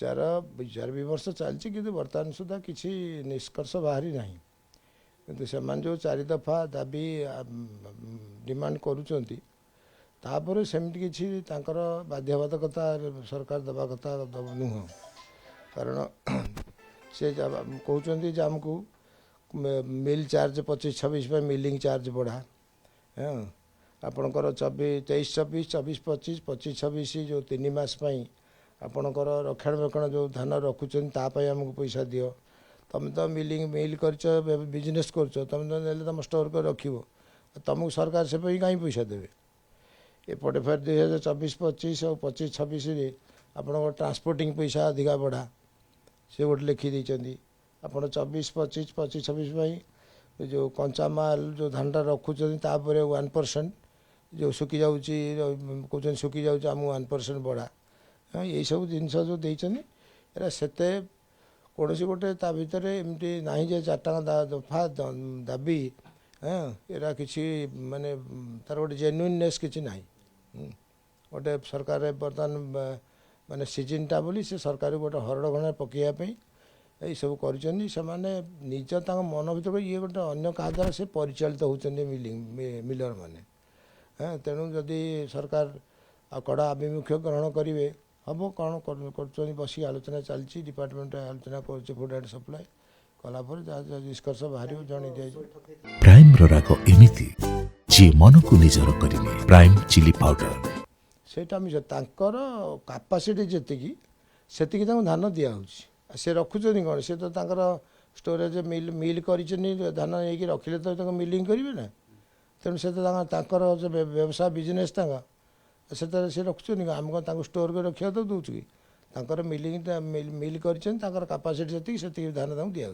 विचार विमर्श चलती कि बर्तमान सुधा किसी निष्कर्ष बाहरी ना कि से जो 4 दफा दाबी डिमांड करुँपर सेमती किसी बाध्यबाधकता सरकार दबा कथा नुह कारण से कहते आमको मिल चार्ज 25-26 मिलिंग चार्ज बढ़ा आपणकर 23-24 24-25 25-26 जो 3 मास आपणकर रक्षणाबेक्षण जो धान रखुच्च आमको पैसा दियो तुम तो मिल कर बिजनेस कर तुम तो तुम स्टोर कर रख तुमको सरकार से कहीं पैसा देवे एपटे फिर 2024-25 और 25-26 आप ट्रांसपोर्टिंग पैसा अधिका बढ़ा से गोटे लिखिदी आप 24-25 25-26 जो कंचा माल जो धानटा रखुच्च 1% जो सुखी जाऊँ कहते सुखी जाऊँ आमको 1% बढ़ा यही सब जिनस जो देते से कौन सी गोटे ता भर एमती ना जे 4 टका दफा दाबी एरा किसी माने तार गोटे जेन्युइननेस किसी ना गोटे सरकार बर्तमान माने सीजनटा बोली से सरकार गोटे हरड़ घना पकड़ापी यही सब कर निज मन भर ये गोटे अन्य क्या द्वारा से परिचालित होती मिलर मैंने तेणु जदि सरकार कड़ा आभिमुख्य ग्रहण करेंगे हम कौन कर बस आलोचना चलती डिपार्टमेंट आलोचना कर फूड एंड सप्लाई कलापर जहाँ निष्कर्ष बाहर जन दिया प्राइम राग एमिति जे मन को निजर करिने प्राइम चिली पाउडर सेटा मिस तांकर कैपेसिटी जेतिकी सेतिकी धान दिया से रखुच्च कौन से तो स्टोरेज मिल कर धान ये रखिले तो मिलिंग करेंगे ना तेणु से तो व्यवसाय बिजनेस से रखुच्च आम स्टोर कर रखा तो दूसरी कि मिलिंग मिल कर कैपेसिटी से धान दिया